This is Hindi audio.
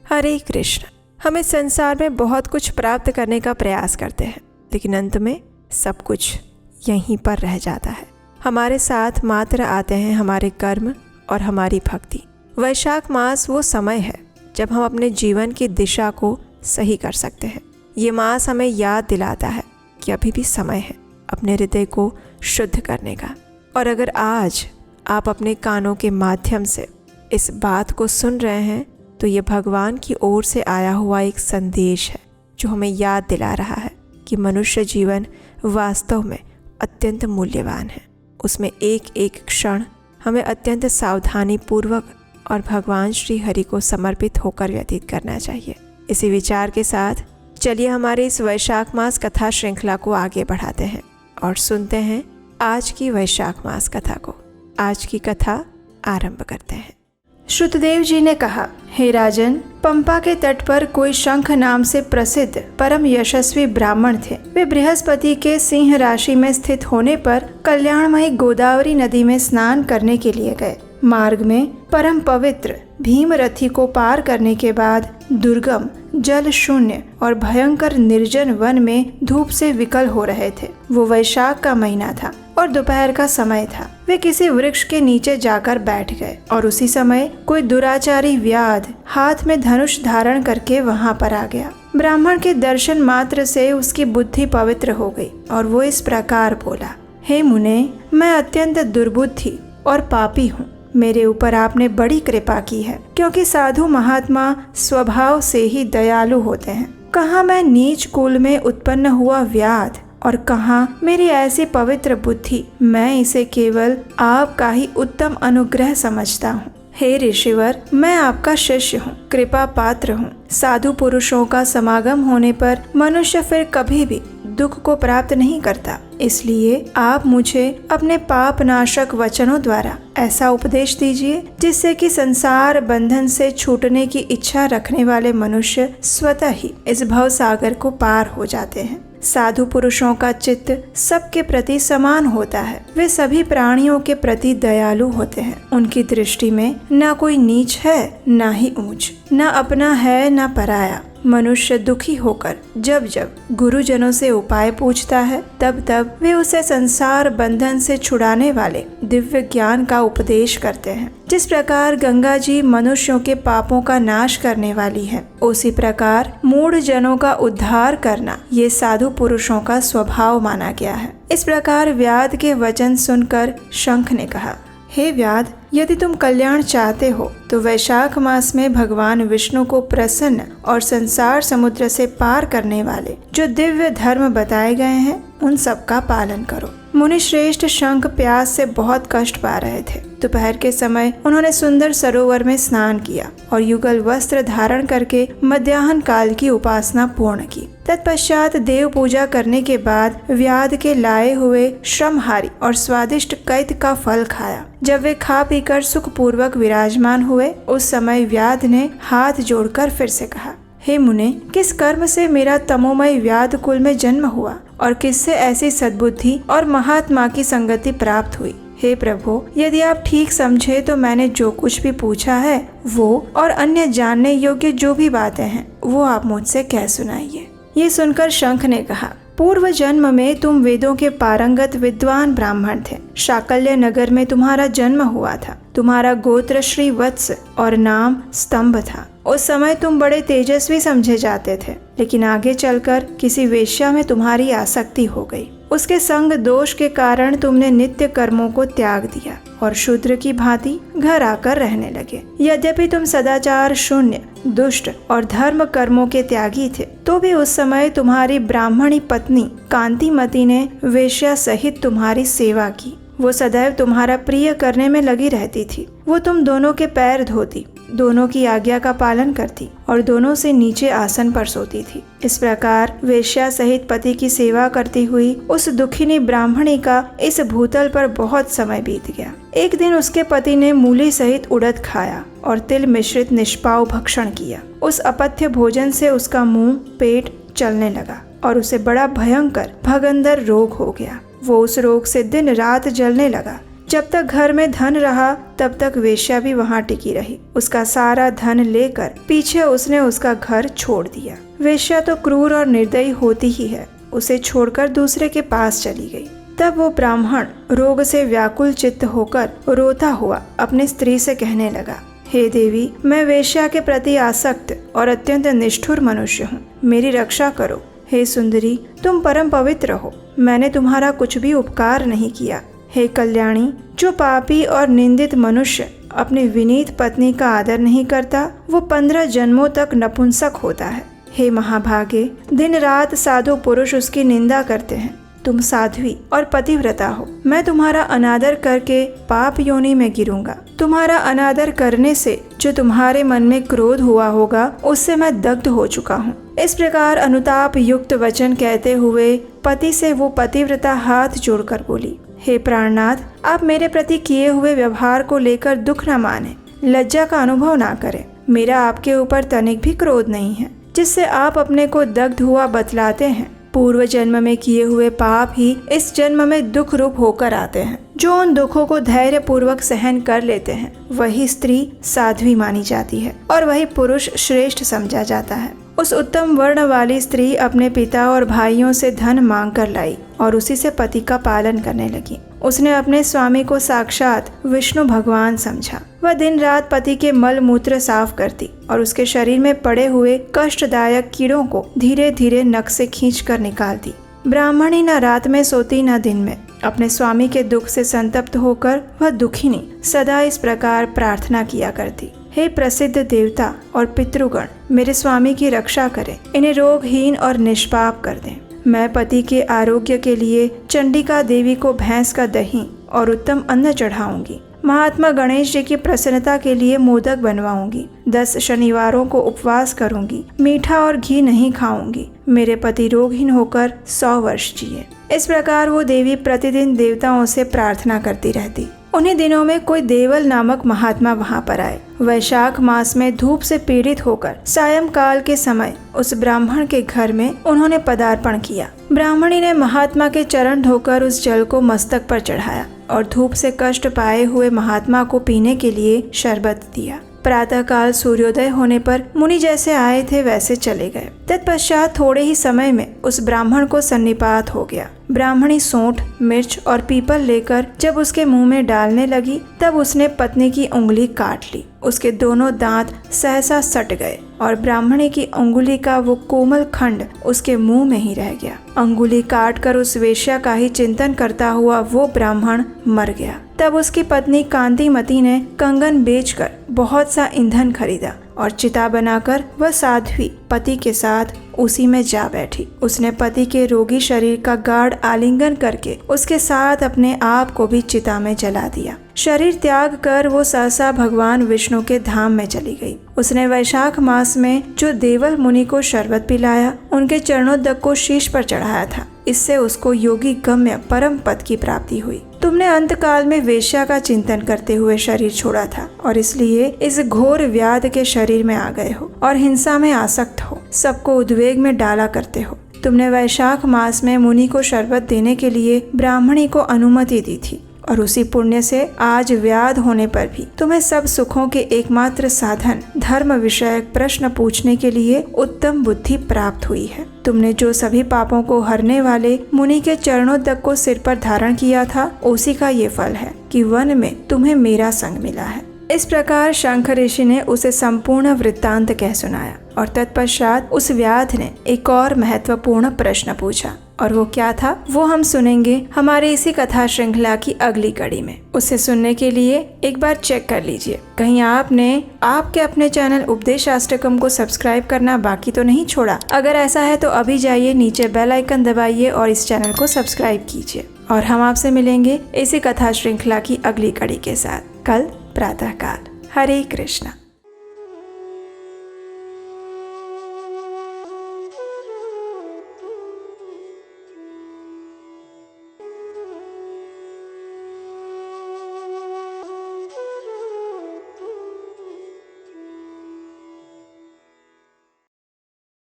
हरे कृष्ण। हम इस संसार में बहुत कुछ प्राप्त करने का प्रयास करते हैं, लेकिन अंत में सब कुछ यहीं पर रह जाता है। हमारे साथ मात्र आते हैं हमारे कर्म और हमारी भक्ति। वैशाख मास वो समय है जब हम अपने जीवन की दिशा को सही कर सकते हैं। ये मास हमें याद दिलाता है कि अभी भी समय है अपने हृदय को शुद्ध करने का। और अगर आज आप अपने कानों के माध्यम से इस बात को सुन रहे हैं तो ये भगवान की ओर से आया हुआ एक संदेश है जो हमें याद दिला रहा है कि मनुष्य जीवन वास्तव में अत्यंत मूल्यवान है। उसमें एक एक क्षण हमें अत्यंत सावधानी पूर्वक और भगवान श्री हरि को समर्पित होकर व्यतीत करना चाहिए। इसी विचार के साथ चलिए हमारे इस वैशाख मास कथा श्रृंखला को आगे बढ़ाते हैं और सुनते हैं आज की वैशाख मास कथा को। आज की कथा आरंभ करते हैं। श्रुतदेव जी ने कहा, हे राजन, पंपा के तट पर कोई शंख नाम से प्रसिद्ध परम यशस्वी ब्राह्मण थे। वे बृहस्पति के सिंह राशि में स्थित होने पर कल्याणमयी गोदावरी नदी में स्नान करने के लिए गए। मार्ग में परम पवित्र भीमरथी को पार करने के बाद दुर्गम, जल शून्य और भयंकर निर्जन वन में धूप से विकल हो रहे थे। वो वैशाख का महीना था और दोपहर का समय था। वे किसी वृक्ष के नीचे जाकर बैठ गए और उसी समय कोई दुराचारी व्याध हाथ में धनुष धारण करके वहां पर आ गया। ब्राह्मण के दर्शन मात्र से उसकी बुद्धि पवित्र हो गई और वो इस प्रकार बोला, हे मुने, मैं अत्यंत दुर्बुद्धि और पापी हूँ। मेरे ऊपर आपने बड़ी कृपा की है, क्योंकि साधु महात्मा स्वभाव से ही दयालु होते हैं। कहाँ मैं नीच कुल में उत्पन्न हुआ व्याध और कहाँ मेरी ऐसी पवित्र बुद्धि। मैं इसे केवल आपका ही उत्तम अनुग्रह समझता हूँ। हे ऋषिवर, मैं आपका शिष्य हूँ, कृपा पात्र हूँ। साधु पुरुषों का समागम होने पर मनुष्य फिर कभी भी दुख को प्राप्त नहीं करता। इसलिए आप मुझे अपने पाप नाशक वचनों द्वारा ऐसा उपदेश दीजिए जिससे कि संसार बंधन से छूटने की इच्छा रखने वाले मनुष्य स्वतः ही इस भव सागर को पार हो जाते हैं। साधु पुरुषों का चित्त सबके प्रति समान होता है। वे सभी प्राणियों के प्रति दयालु होते हैं। उनकी दृष्टि में न कोई नीच है न ही ऊंच, न अपना है न पराया। मनुष्य दुखी होकर जब जब गुरुजनों से उपाय पूछता है तब तब वे उसे संसार बंधन से छुड़ाने वाले दिव्य ज्ञान का उपदेश करते हैं। जिस प्रकार गंगा जी मनुष्यों के पापों का नाश करने वाली है, उसी प्रकार मूढ़ जनों का उद्धार करना ये साधु पुरुषों का स्वभाव माना गया है। इस प्रकार व्याध के वचन सुनकर शंख ने कहा, हे व्याध, यदि तुम कल्याण चाहते हो तो वैशाख मास में भगवान विष्णु को प्रसन्न और संसार समुद्र से पार करने वाले जो दिव्य धर्म बताए गए हैं उन सब का पालन करो। मुनि श्रेष्ठ शंख प्यास से बहुत कष्ट पा रहे थे। दोपहर के समय उन्होंने सुंदर सरोवर में स्नान किया और युगल वस्त्र धारण करके मध्याह्न काल की उपासना पूर्ण की। तत्पश्चात देव पूजा करने के बाद व्याध के लाए हुए श्रमहारी और स्वादिष्ट कैत का फल खाया। जब वे खा पीकर सुख पूर्वक विराजमान हुए, उस समय व्याध ने हाथ जोड़कर फिर से कहा, हे मुने, किस कर्म से मेरा तमोमय व्याध कुल में जन्म हुआ और किससे ऐसी सद्बुद्धि और महात्मा की संगति प्राप्त हुई? हे प्रभु, यदि आप ठीक समझे तो मैंने जो कुछ भी पूछा है वो और अन्य जानने योग्य जो भी बातें हैं वो आप मुझसे कह सुनाइए। ये सुनकर शंख ने कहा, पूर्व जन्म में तुम वेदों के पारंगत विद्वान ब्राह्मण थे। शाकल्य नगर में तुम्हारा जन्म हुआ था। तुम्हारा गोत्र श्री वत्स और नाम स्तंभ था। उस समय तुम बड़े तेजस्वी समझे जाते थे, लेकिन आगे चलकर किसी वेश्या में तुम्हारी आसक्ति हो गई। उसके संग दोष के कारण तुमने नित्य कर्मों को त्याग दिया और शूद्र की भांति घर आकर रहने लगे। यद्यपि तुम सदाचार शून्य, दुष्ट और धर्म कर्मों के त्यागी थे, तो भी उस समय तुम्हारी ब्राह्मणी पत्नी कांतिमती ने वेश्या सहित तुम्हारी सेवा की। वो सदैव तुम्हारा प्रिय करने में लगी रहती थी। वो तुम दोनों के पैर धोती, दोनों की आज्ञा का पालन करती और दोनों से नीचे आसन पर सोती थी। इस प्रकार वेश्या सहित पति की सेवा करती हुई उस दुखिनी ब्राह्मणी का इस भूतल पर बहुत समय बीत गया। एक दिन उसके पति ने मूली सहित उड़द खाया और तिल मिश्रित निष्पाव भक्षण किया। उस अपथ्य भोजन से उसका मुंह, पेट चलने लगा और उसे बड़ा भयंकर भगंदर रोग हो गया। वो उस रोग से दिन रात जलने लगा। जब तक घर में धन रहा तब तक वेश्या भी वहाँ टिकी रही। उसका सारा धन लेकर पीछे उसने उसका घर छोड़ दिया। वेश्या तो क्रूर और निर्दयी होती ही है, उसे छोड़कर दूसरे के पास चली गई। तब वो ब्राह्मण रोग से व्याकुल चित्त होकर रोता हुआ अपनी स्त्री से कहने लगा, हे देवी, मैं वेश्या के प्रति आसक्त और अत्यंत निष्ठुर मनुष्य हूँ, मेरी रक्षा करो। हे सुंदरी, तुम परम पवित्र हो, मैंने तुम्हारा कुछ भी उपकार नहीं किया। हे कल्याणी, जो पापी और निंदित मनुष्य अपनी विनीत पत्नी का आदर नहीं करता, वो 15 जन्मों तक नपुंसक होता है। हे महाभागे, दिन रात साधु पुरुष उसकी निंदा करते हैं। तुम साध्वी और पतिव्रता हो, मैं तुम्हारा अनादर करके पाप योनि में गिरूंगा। तुम्हारा अनादर करने से जो तुम्हारे मन में क्रोध हुआ होगा, उससे मैं दग्ध हो चुका हूँ। इस प्रकार अनुताप युक्त वचन कहते हुए पति से वो पतिव्रता हाथ जोड़कर बोली, हे प्राणनाथ, आप मेरे प्रति किए हुए व्यवहार को लेकर दुख न माने, लज्जा का अनुभव ना करें। मेरा आपके ऊपर तनिक भी क्रोध नहीं है, जिससे आप अपने को दग्ध हुआ बतलाते हैं। पूर्व जन्म में किए हुए पाप ही इस जन्म में दुख रूप होकर आते हैं। जो उन दुखों को धैर्य पूर्वक सहन कर लेते हैं, वही स्त्री साध्वी मानी जाती है और वही पुरुष श्रेष्ठ समझा जाता है। उस उत्तम वर्ण वाली स्त्री अपने पिता और भाइयों से धन मांग कर लाई और उसी से पति का पालन करने लगी। उसने अपने स्वामी को साक्षात विष्णु भगवान समझा। वह दिन रात पति के मल मूत्र साफ करती और उसके शरीर में पड़े हुए कष्टदायक कीड़ों को धीरे धीरे नख से खींच कर निकालती। ब्राह्मणी न रात में सोती न दिन में। अपने स्वामी के दुख से संतप्त होकर वह दुखिनी सदा इस प्रकार प्रार्थना किया करती, हे प्रसिद्ध देवता और पितृगण, मेरे स्वामी की रक्षा करें, इन्हें रोगहीन और निष्पाप कर दें। मैं पति के आरोग्य के लिए चंडिका देवी को भैंस का दही और उत्तम अन्न चढ़ाऊंगी। महात्मा गणेश जी की प्रसन्नता के लिए मोदक बनवाऊंगी। 10 शनिवारों को उपवास करूंगी। मीठा और घी नहीं खाऊंगी। मेरे पति रोगहीन होकर 100 वर्ष जिए। इस प्रकार वो देवी प्रतिदिन देवताओं से प्रार्थना करती रहती। उन्हीं दिनों में कोई देवल नामक महात्मा वहाँ पर आए। वैशाख मास में धूप से पीड़ित होकर सायंकाल के समय उस ब्राह्मण के घर में उन्होंने पदार्पण किया। ब्राह्मणी ने महात्मा के चरण धोकर उस जल को मस्तक पर चढ़ाया और धूप से कष्ट पाए हुए महात्मा को पीने के लिए शरबत दिया। प्रातःकाल सूर्योदय होने पर मुनि जैसे आए थे वैसे चले गए। तत्पश्चात थोड़े ही समय में उस ब्राह्मण को सन्निपात हो गया। ब्राह्मणी सोंठ, मिर्च और पीपल लेकर जब उसके मुंह में डालने लगी, तब उसने पत्नी की उंगली काट ली। उसके दोनों दांत सहसा सट गए और ब्राह्मणी की उंगली का वो कोमल खंड उसके मुंह में ही रह गया। अंगुली काट कर उस वेश्या का ही चिंतन करता हुआ वो ब्राह्मण मर गया। तब उसकी पत्नी कांतिमती ने कंगन बेचकर बहुत सा ईंधन खरीदा और चिता बनाकर वह साध्वी पति के साथ उसी में जा बैठी। उसने पति के रोगी शरीर का गाढ़ आलिंगन करके उसके साथ अपने आप को भी चिता में जला दिया। शरीर त्याग कर वो सहसा भगवान विष्णु के धाम में चली गई। उसने वैशाख मास में जो देवल मुनि को शरबत पिलाया, उनके चरणोदक को शीश पर चढ़ाया था। इससे उसको योगी गम्य परम पद की प्राप्ति हुई। तुमने अंतकाल में वेश्या का चिंतन करते हुए शरीर छोड़ा था और इसलिए इस घोर व्याध के शरीर में आ गए हो और हिंसा में आसक्त हो, सबको उद्वेग में डाला करते हो। तुमने वैशाख मास में मुनि को शरबत देने के लिए ब्राह्मणी को अनुमति दी थी और उसी पुण्य से आज व्याध होने पर भी तुम्हें सब सुखों के एकमात्र साधन धर्म विषयक प्रश्न पूछने के लिए उत्तम बुद्धि प्राप्त हुई है। तुमने जो सभी पापों को हरने वाले मुनि के चरणों तक को सिर पर धारण किया था, उसी का ये फल है कि वन में तुम्हें मेरा संग मिला है। इस प्रकार शंख ऋषि ने उसे संपूर्ण वृत्तांत कह सुनाया और तत्पश्चात उस व्याध ने एक और महत्वपूर्ण प्रश्न पूछा, और वो क्या था वो हम सुनेंगे हमारे इसी कथा श्रृंखला की अगली कड़ी में। उसे सुनने के लिए एक बार चेक कर लीजिए कहीं आपने आपके अपने चैनल उपदेशाष्टकम को सब्सक्राइब करना बाकी तो नहीं छोड़ा। अगर ऐसा है तो अभी जाइए, नीचे बेल आइकन दबाइए और इस चैनल को सब्सक्राइब कीजिए। और हम आपसे मिलेंगे इसी कथा श्रृंखला की अगली कड़ी के साथ कल प्रातःकाल। हरे कृष्णा।